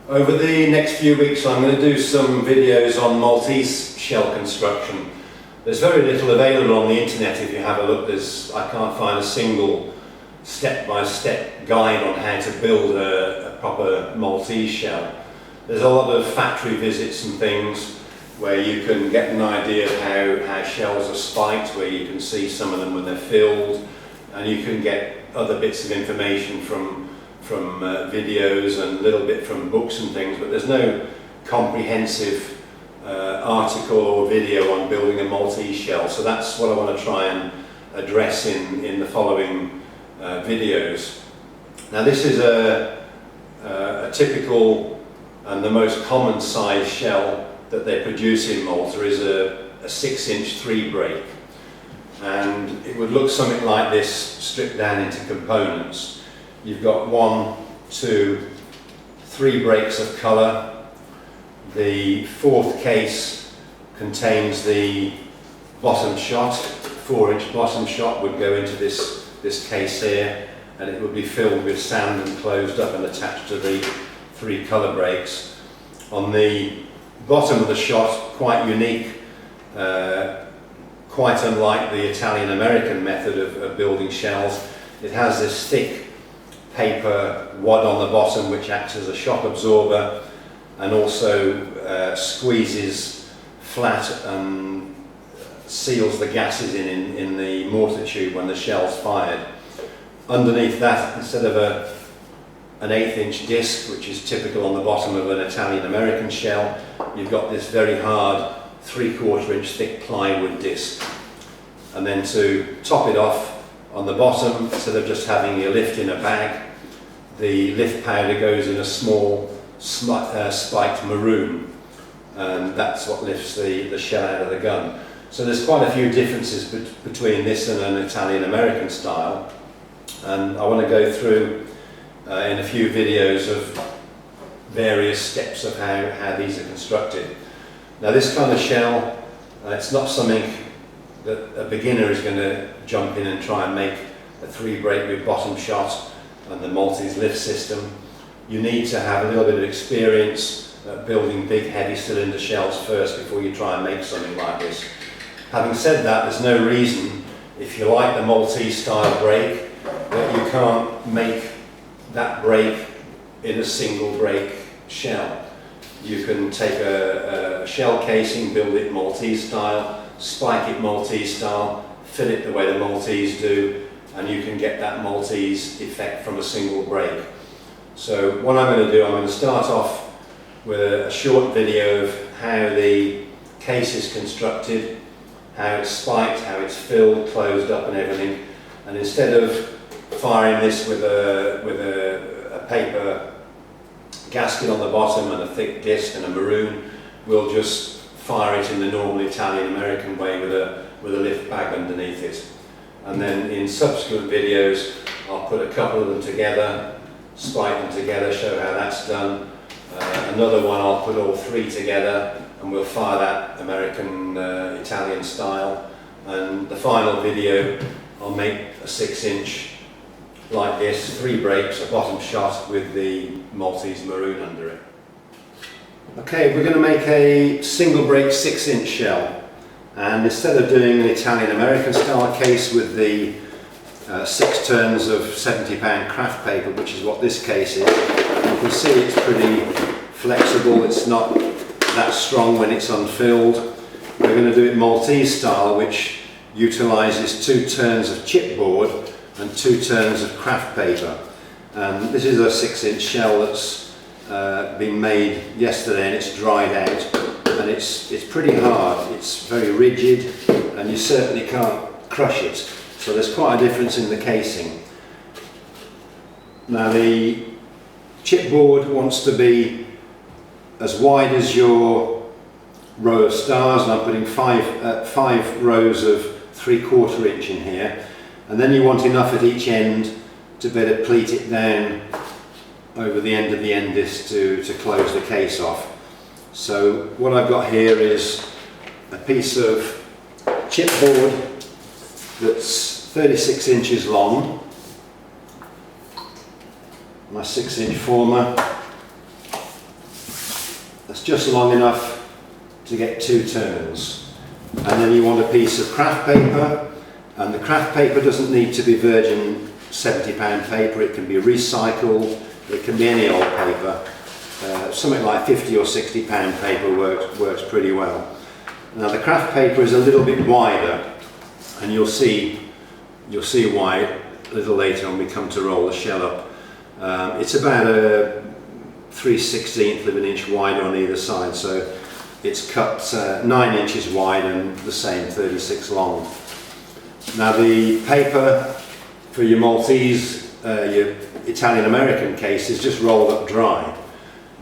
Over the next few weeks I'm going to do some videos on Maltese shell construction. There's very little available on the internet if you have a look. I can't find a single step-by-step guide on how to build a proper Maltese shell. There's a lot of factory visits and things where you can get an idea of how shells are spiked, where you can see some of them when they're filled, and you can get other bits of information from videos and a little bit from books and things, but there's no comprehensive article or video on building a Maltese shell. So that's what I want to try and address in the following videos. Now this is a typical and the most common size shell that they produce in Malta is a 6-inch 3-break, and it would look something like this stripped down into components. You've got 1, 2, 3 breaks of colour. The 4th case contains the bottom shot. 4-inch bottom shot would go into this case here, and it would be filled with sand and closed up and attached to the 3 colour breaks. On the bottom of the shot, quite unique, quite unlike the Italian-American method of building shells, it has this thick paper wad on the bottom which acts as a shock absorber and also squeezes flat and seals the gases in the mortar tube when the shell's fired. Underneath that, instead of an 1/8-inch disc, which is typical on the bottom of an Italian-American shell, you've got this very hard 3/4-inch thick plywood disc. And then to top it off, on the bottom, instead of just having your lift in a bag, the lift powder goes in a small spiked maroon, and that's what lifts the shell out of the gun. So there's quite a few differences between this and an Italian-American style, and I want to go through in a few videos of various steps of how these are constructed. Now this kind of shell, it's not something that a beginner is going to jump in and try and make a 3-break with bottom shot and the Maltese lift system. You need to have a little bit of experience building big heavy cylinder shells first before you try and make something like this. Having said that, there's no reason, if you like the Maltese style break, that you can't make that break in a single break shell. You can take a shell casing, build it Maltese style, spike it Maltese style, fill it the way the Maltese do, and you can get that Maltese effect from a single break. So what I'm going to do, I'm going to start off with a short video of how the case is constructed, how it's spiked, how it's filled, closed up and everything, and instead of firing this with a paper gasket on the bottom and a thick disc and a maroon, we'll just fire it in the normal Italian-American way with a lift bag underneath it. And then in subsequent videos I'll put a couple of them together, spike them together, show how that's done. Another one I'll put all 3 together and we'll fire that American Italian style. And the final video I'll make a 6-inch like this, 3 breaks, a bottom shot with the Maltese maroon under it. Okay, we're going to make a single break 6-inch shell, and instead of doing an Italian-American style case with the 6 turns of 70-pound craft paper, which is what this case is, you can see it's pretty flexible, it's not that strong when it's unfilled. We're going to do it Maltese style, which utilises 2 turns of chipboard and 2 turns of craft paper. This is a 6-inch shell that's been made yesterday and it's dried out, and it's pretty hard, it's very rigid, and you certainly can't crush it. So there's quite a difference in the casing. Now the chipboard wants to be as wide as your row of stars, and I'm putting 5 rows of 3/4 inch in here, and then you want enough at each end to be able to pleat it down over the end of the end disc to close the case off. So what I've got here is a piece of chipboard that's 36 inches long, my 6-inch former, just long enough to get 2 turns. And then you want a piece of craft paper, and the craft paper doesn't need to be virgin £70 paper, it can be recycled, it can be any old paper. Something like £50 or £60 paper works pretty well. Now the craft paper is a little bit wider, and you'll see why a little later when we come to roll the shell up. It's about a 3/16 of an inch wide on either side, so it's cut 9 inches wide and the same 36 long. Now the paper for your Maltese, your Italian American case is just rolled up dry,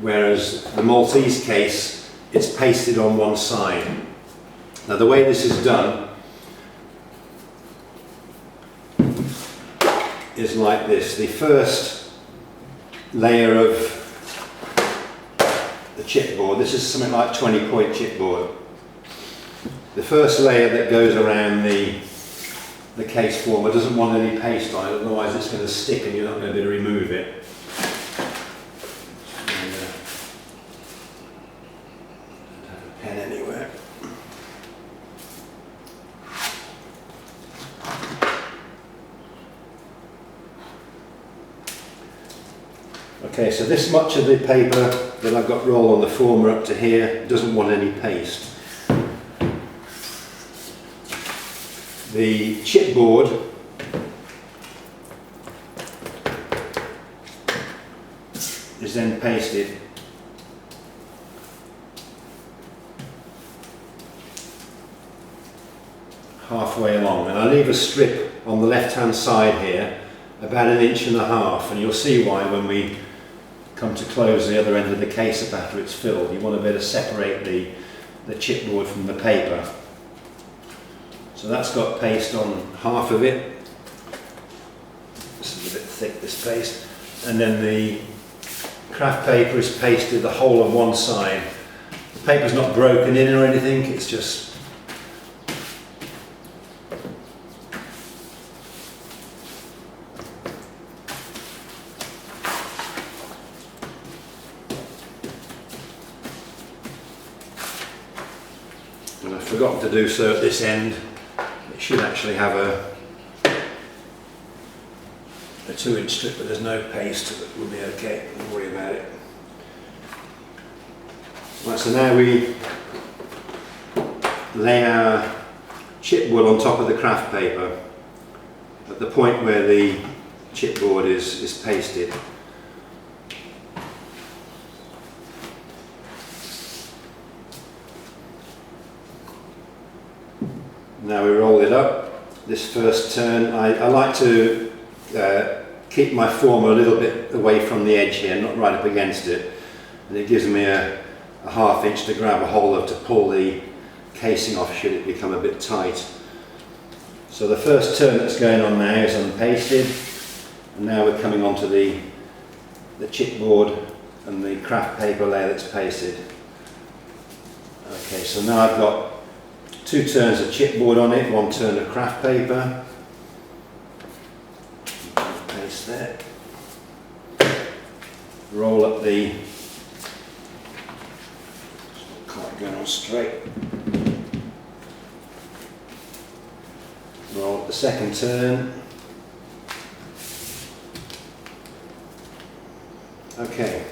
whereas the Maltese case, it's pasted on one side. Now the way this is done is like this. The first layer of the chipboard, this is something like 20-point chipboard. The first layer that goes around the case former doesn't want any paste on it, otherwise it's going to stick and you're not going to be able to remove it. Don't have a pen anywhere. Okay, so this much of the paper that I've got rolled on the former up to here doesn't want any paste. The chipboard is then pasted halfway along, and I leave a strip on the left hand side here about 1.5 inches, and you'll see why when we come to close the other end of the case up after it's filled. You want to be able to separate the chipboard from the paper. So that's got paste on half of it. This is a bit thick, this paste. And then the craft paper is pasted the whole of one side. The paper's not broken in or anything, it's just and I've forgotten to do so at this end. It should actually have a 2-inch strip, but there's no paste, but we'll be okay, don't worry about it. Right, so now we lay our chipboard on top of the craft paper at the point where the chipboard is pasted. Now we roll it up. This first turn, I like to keep my former a little bit away from the edge here, not right up against it. And it gives me a 1/2 inch to grab a hold of to pull the casing off should it become a bit tight. So the first turn that's going on now is unpasted, and now we're coming onto the chipboard and the craft paper layer that's pasted. Okay, so now I've got 2 turns of chipboard on it, 1 turn of craft paper. Paste there. Roll up the, it's not quite going on straight. Roll up the second turn. Okay.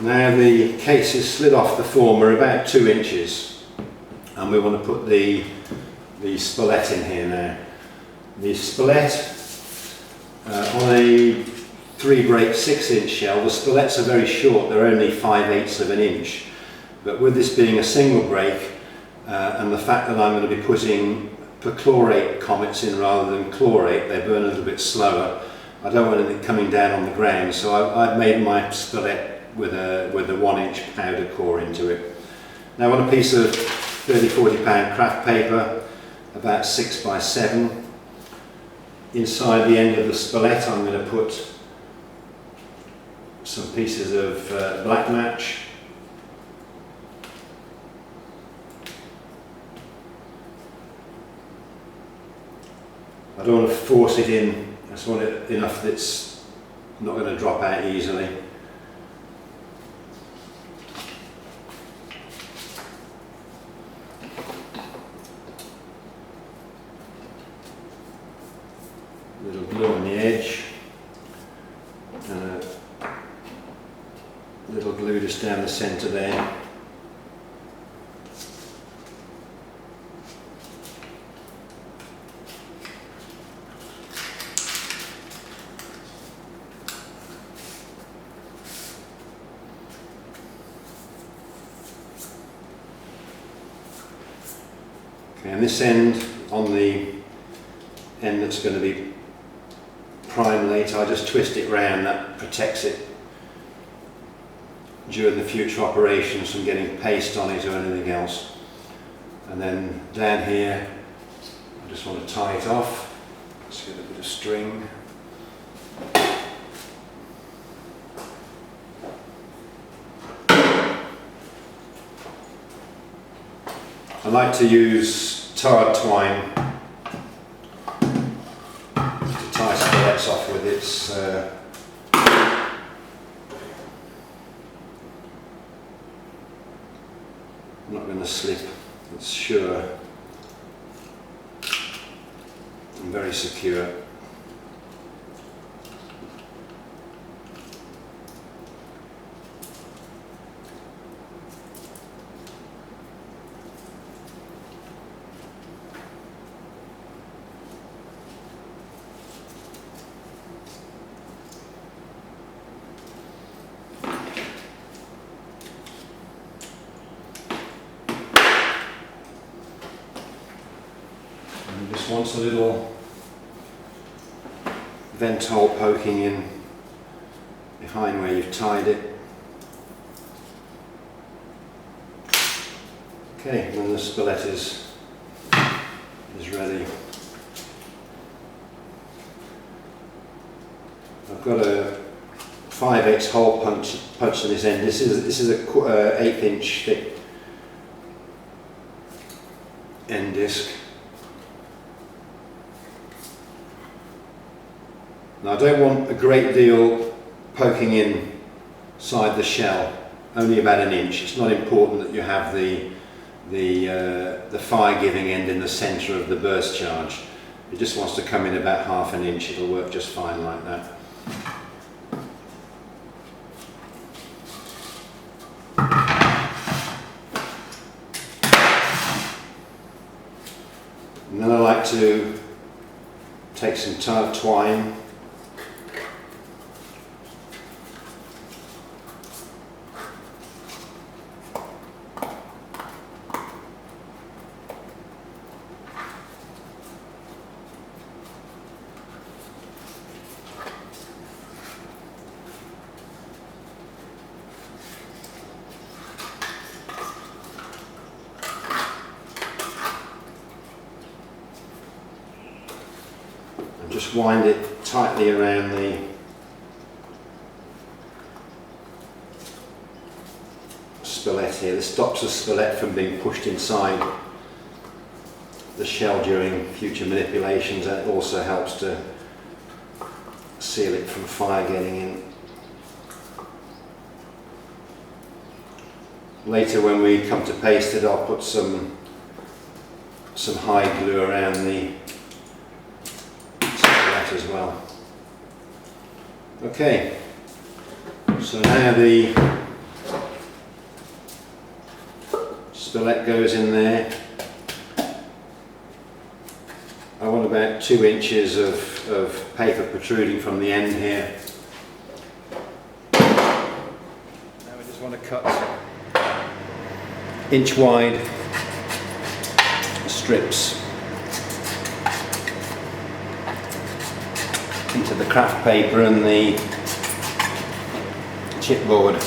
Now the case is slid off the former about 2 inches, and we want to put the spolette in here now. The spolette on a 3-break 6-inch shell, the spolettes are very short, they're only 5/8 of an inch. But with this being a single break, and the fact that I'm going to be putting perchlorate comets in rather than chlorate, they burn a little bit slower. I don't want anything coming down on the ground, so I've made my spolette with a 1-inch powder core into it. Now on a piece of 30-40 pound craft paper, about 6 by 7, inside the end of the spolette I'm going to put some pieces of black match. I don't want to force it in, I just want it enough that it's not going to drop out easily. and a little glue just down the centre there. Okay, and this end, on the end that's going to be prime later, I just twist it round. That protects it during the future operations from getting paste on it or anything else. And then down here, I just want to tie it off. Let's get a bit of string. I like to use tarred twine to tie spillets off with. It's not going to slip, it's sure and very secure. Just wants a little vent hole poking in behind where you've tied it. Okay, when the spillet is ready. I've got a 5/8 hole punch in this end. This is a 1/8 inch thick end disc. Now I don't want a great deal poking inside the shell, only about 1 inch. It's not important that you have the fire giving end in the centre of the burst charge. It just wants to come in about 1/2 inch. It'll work just fine like that. And then I like to take some tarred twine . Just wind it tightly around the spillet here. This stops the spillet from being pushed inside the shell during future manipulations, and it also helps to seal it from fire getting in. Later when we come to paste it, I'll put some hide glue around the as well. Okay, so now the spillet goes in there. I want about 2 inches of paper protruding from the end here. Now we just want to cut inch wide strips into the craft paper and the chipboard.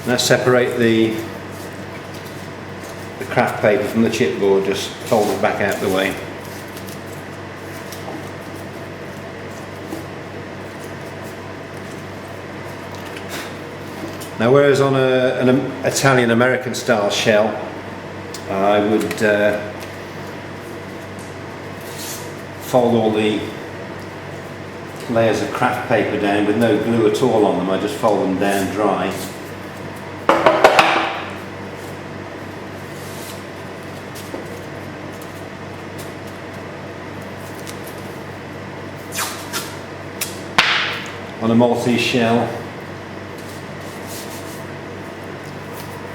Now separate the the craft paper from the chipboard, just fold it back out the way. Now, whereas on an Italian-American style shell, I would fold all the layers of craft paper down with no glue at all on them. I just fold them down dry. On a Maltese shell,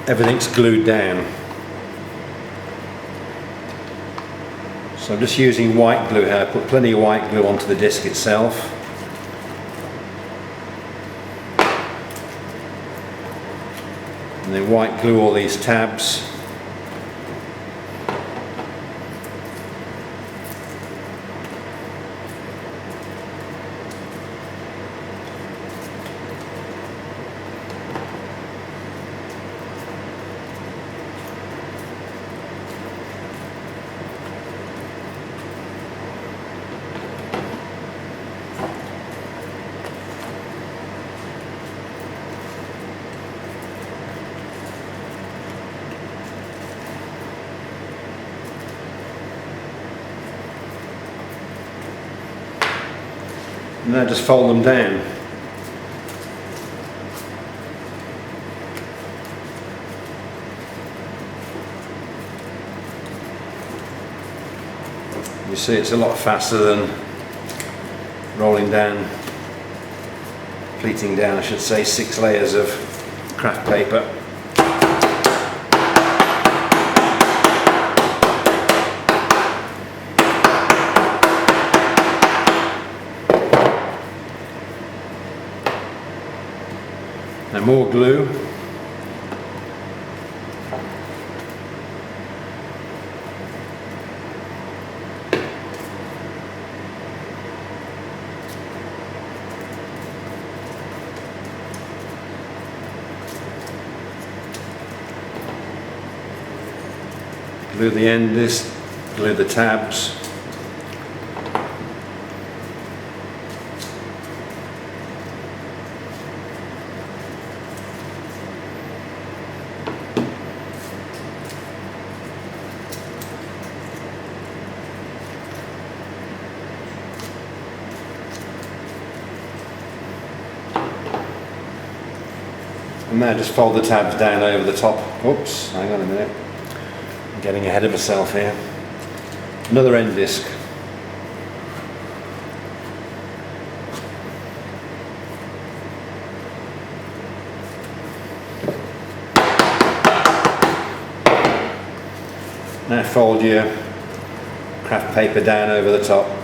everything's glued down. So I'm just using white glue here. I put plenty of white glue onto the disc itself. And then white glue all these tabs. And now just fold them down. You see, it's a lot faster than rolling down, pleating down, I should say, 6 layers of craft paper. And more glue. Glue the end, glue the tabs. And now just fold the tabs down over the top. Oops, hang on a minute. I'm getting ahead of myself here. Another end disc. Now fold your craft paper down over the top.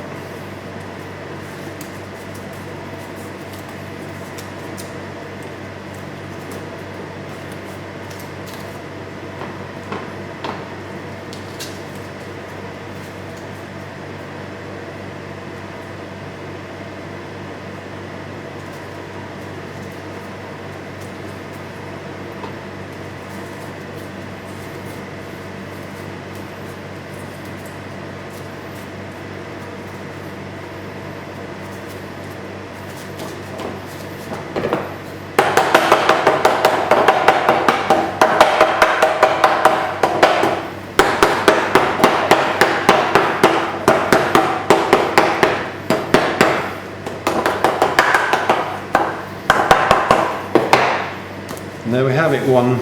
And there we have it, one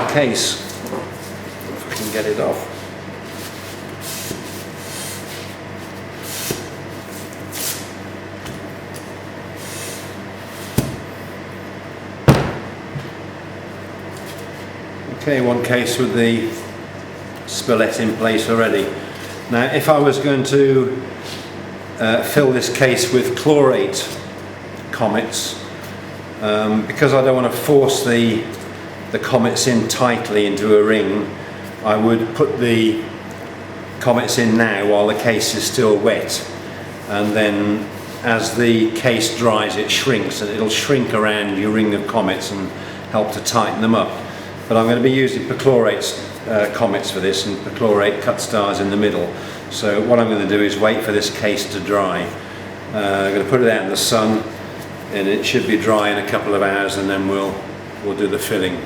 case, if I can get it off. Okay, one case with the spillette in place already. Now, if I was going to fill this case with chlorate comets, because I don't want to force the comets in tightly into a ring, I would put the comets in now while the case is still wet, and then as the case dries it shrinks, and it'll shrink around your ring of comets and help to tighten them up. But I'm going to be using perchlorate comets for this, and perchlorate cut stars in the middle. So what I'm going to do is wait for this case to dry. I'm going to put it out in the sun, and it should be dry in a couple of hours, and then we'll do the filling.